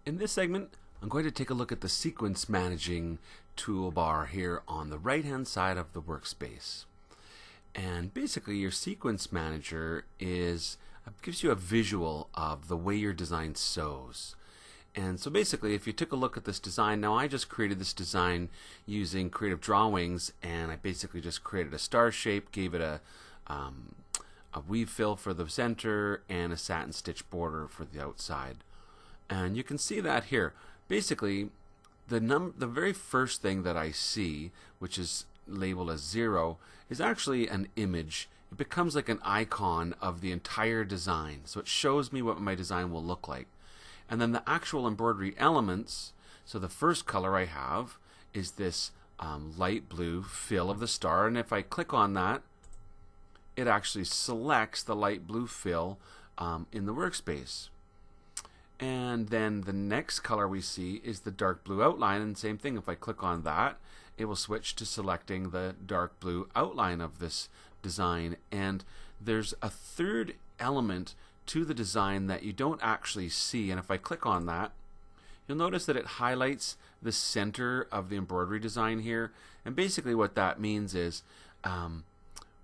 In this segment, I'm going to take a look at the sequence managing toolbar here on the right hand side of the workspace. And basically your sequence manager gives you a visual of the way your design sews. And so basically if you took a look at this design, now I just created this design using Creative Drawings, and I basically just created a star shape, gave it a weave fill for the center and a satin stitch border for the outside. And you can see that here. Basically, the very first thing that I see, which is labeled as 0, is actually an image. It becomes like an icon of the entire design. So it shows me what my design will look like. And then the actual embroidery elements, so the first color I have is this light blue fill of the star. And if I click on that, it actually selects the light blue fill in the workspace. And then the next color we see is the dark blue outline, and same thing, if I click on that, it will switch to selecting the dark blue outline of this design. And there's a third element to the design that you don't actually see, and if I click on that, you'll notice that it highlights the center of the embroidery design here. And basically what that means is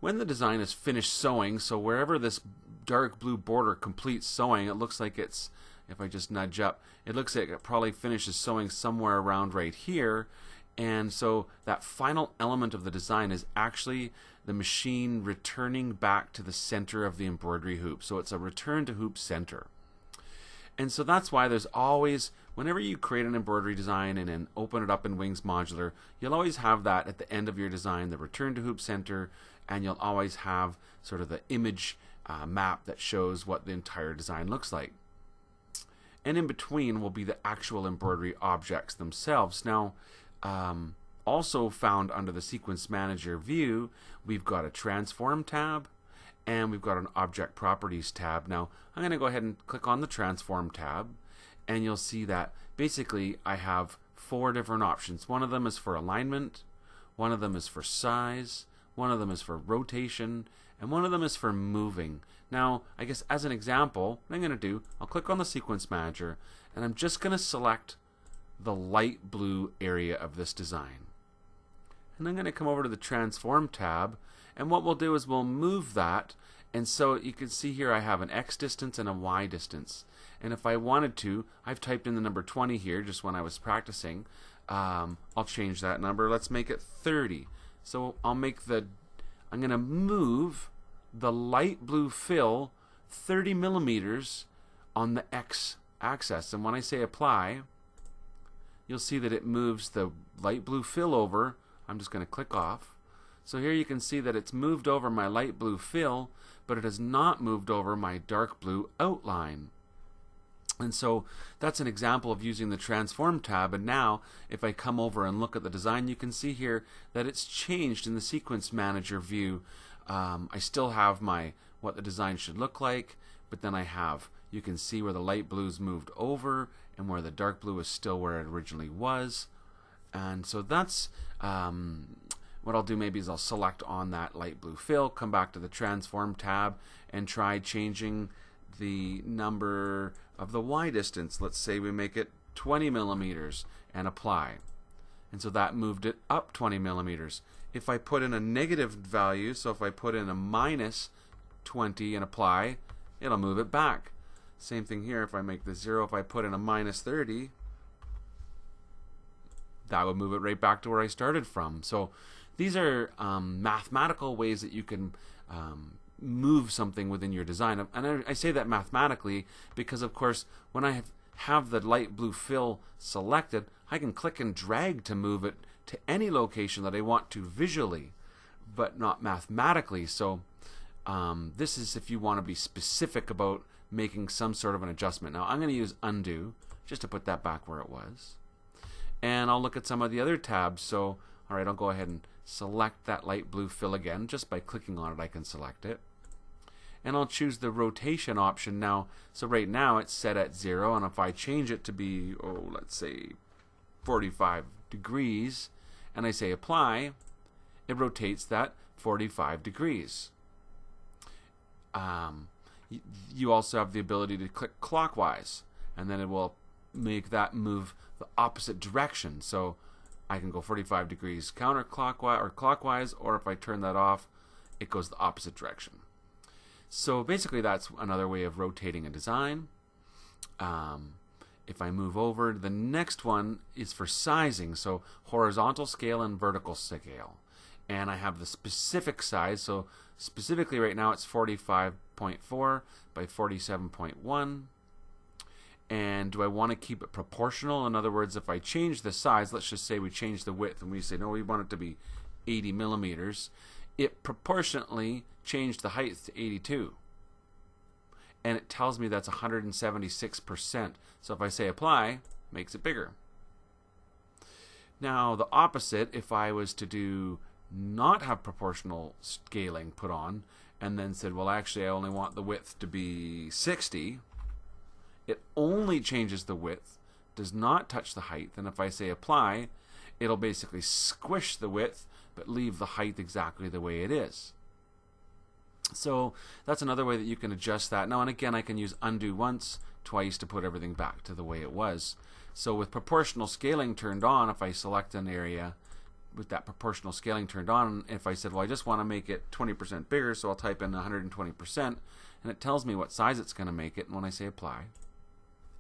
when the design is finished sewing, so wherever this dark blue border completes sewing, it looks like it's, if I just nudge up, it looks like it probably finishes sewing somewhere around right here. And so that final element of the design is actually the machine returning back to the center of the embroidery hoop. So it's a return to hoop center. And so that's why there's always, whenever you create an embroidery design and then open it up in Wings Modular, you'll always have that at the end of your design, the return to hoop center, and you'll always have sort of the image map that shows what the entire design looks like. And in between will be the actual embroidery objects themselves. Now, also found under the Sequence Manager view, we've got a Transform tab, and we've got an Object Properties tab. Now, I'm going to go ahead and click on the Transform tab, and you'll see that basically I have 4 different options. One of them is for alignment, one of them is for size, one of them is for rotation, and one of them is for moving. Now, I guess as an example, what I'm going to do, I'll click on the Sequence Manager, and I'm just going to select the light blue area of this design. And I'm going to come over to the Transform tab, and what we'll do is we'll move that, and so you can see here I have an X distance and a Y distance. And if I wanted to, I've typed in the number 20 here just when I was practicing. I'll change that number. Let's make it 30. So I'm going to move the light blue fill 30 millimeters on the X axis. And when I say apply, you'll see that it moves the light blue fill over. I'm just going to click off. So here you can see that it's moved over my light blue fill, but it has not moved over my dark blue outline. And so that's an example of using the Transform tab. And now if I come over and look at the design, you can see here that it's changed in the Sequence Manager view. I still have what the design should look like, but then you can see where the light blue's moved over and where the dark blue is still where it originally was. And so that's what I'll do. Maybe is I'll select on that light blue fill, come back to the Transform tab, and try changing the number of the Y distance. Let's say we make it 20 millimeters and apply. And so that moved it up 20 millimeters. If I put in a negative value, so if I put in a minus 20 and apply, it'll move it back. Same thing here, if I make this 0, if I put in a minus 30, that would move it right back to where I started from. So these are mathematical ways that you can move something within your design. And I say that mathematically because, of course, when I have the light blue fill selected, I can click and drag to move it to any location that I want to visually, but not mathematically. So this is if you want to be specific about making some sort of an adjustment. Now I'm going to use undo just to put that back where it was. And I'll look at some of the other tabs. So, all right, I'll go ahead and select that light blue fill again. Just by clicking on it, I can select it. And I'll choose the rotation option now. So right now it's set at 0, and if I change it to be, let's say 45 degrees, and I say apply, it rotates that 45 degrees. You also have the ability to click clockwise, and then it will make that move the opposite direction. So I can go 45 degrees counterclockwise or clockwise, or if I turn that off, it goes the opposite direction. So basically that's another way of rotating a design. If I move over, the next one is for sizing. So horizontal scale and vertical scale. And I have the specific size. So specifically right now it's 45.4 by 47.1. And do I want to keep it proportional? In other words, if I change the size, let's just say we change the width and we say, no, we want it to be 80 millimeters. It proportionately changed the height to 82. And it tells me that's 176%. So if I say apply, makes it bigger. Now the opposite, if I was to do not have proportional scaling put on, and then said, well, actually I only want the width to be 60, it only changes the width, does not touch the height. And if I say apply, it'll basically squish the width but leave the height exactly the way it is. So that's another way that you can adjust that. Now, and again, I can use undo once, twice to put everything back to the way it was. So with proportional scaling turned on, if I select an area with that proportional scaling turned on, if I said, well, I just want to make it 20% bigger, so I'll type in 120%, and it tells me what size it's going to make it, and when I say apply,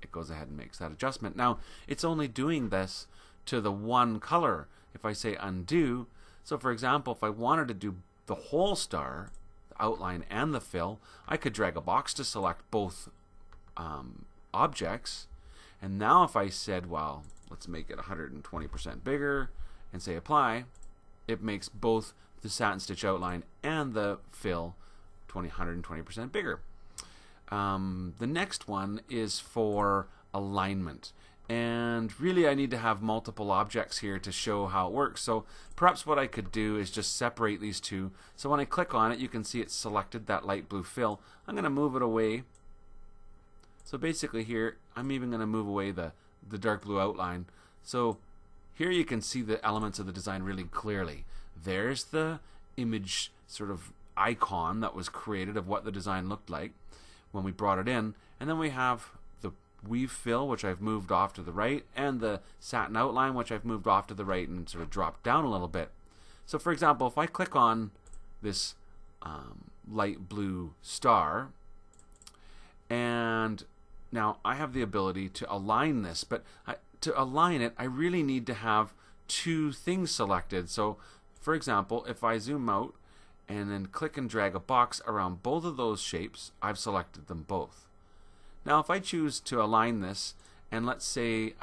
it goes ahead and makes that adjustment. Now, it's only doing this to the one color. If I say undo, so for example, if I wanted to do the whole star, the outline and the fill, I could drag a box to select both objects. And now if I said, well, let's make it 120% bigger and say apply, it makes both the satin stitch outline and the fill 120% bigger. The next one is for alignment. And really I need to have multiple objects here to show how it works. So perhaps what I could do is just separate these two. So when I click on it, you can see it's selected, that light blue fill. I'm going to move it away. So basically here, I'm even going to move away the dark blue outline. So here you can see the elements of the design really clearly. There's the image sort of icon that was created of what the design looked like when we brought it in. And then we have the weave fill, which I've moved off to the right, and the satin outline, which I've moved off to the right and sort of dropped down a little bit. So for example, if I click on this light blue star, and now I have the ability to align this, but to align it, I really need to have two things selected. So for example, if I zoom out and then click and drag a box around both of those shapes, I've selected them both. Now if I choose to align this, and let's say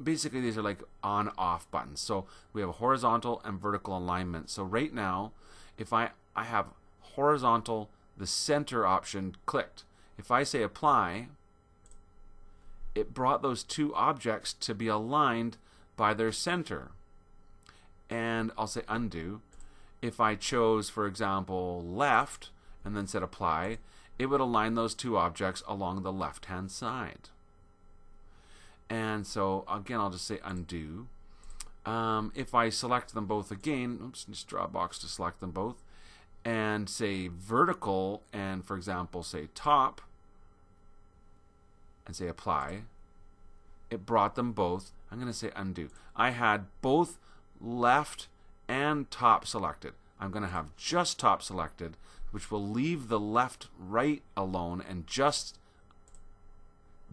basically these are like on-off buttons. So we have a horizontal and vertical alignment. So right now, if I have horizontal, the center option clicked. If I say apply, it brought those two objects to be aligned by their center. And I'll say undo. If I chose, for example, left and then said apply, it would align those two objects along the left-hand side. And so again, I'll just say undo. If I select them both again, oops, just draw a box to select them both, and say vertical, and for example, say top, and say apply, it brought them both. I'm going to say undo. I had both left and top selected. I'm going to have just top selected, which will leave the left right alone and just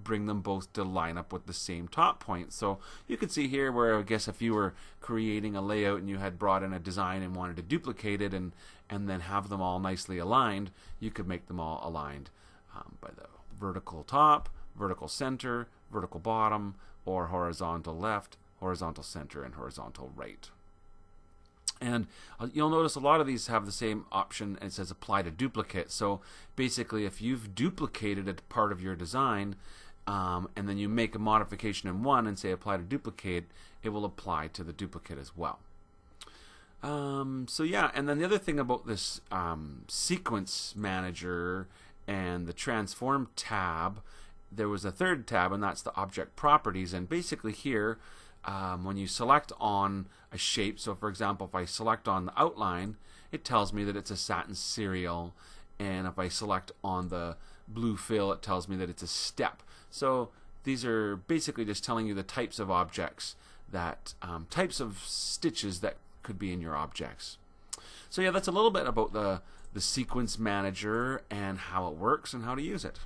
bring them both to line up with the same top point. So you can see here where I guess if you were creating a layout and you had brought in a design and wanted to duplicate it and then have them all nicely aligned, you could make them all aligned by the vertical top, vertical center, vertical bottom, or horizontal left, horizontal center, and horizontal right. And you'll notice a lot of these have the same option, and it says apply to duplicate. So basically if you've duplicated a part of your design and then you make a modification in one and say apply to duplicate, it will apply to the duplicate as well. So yeah, and then the other thing about this sequence manager and the transform tab, there was a third tab, and that's the object properties. And basically here, when you select on a shape, so for example, if I select on the outline, it tells me that it's a satin serial, and if I select on the blue fill, it tells me that it's a step. So These are basically just telling you the types of objects that, types of stitches that could be in your objects. So yeah, that's a little bit about the sequence manager and how it works and how to use it.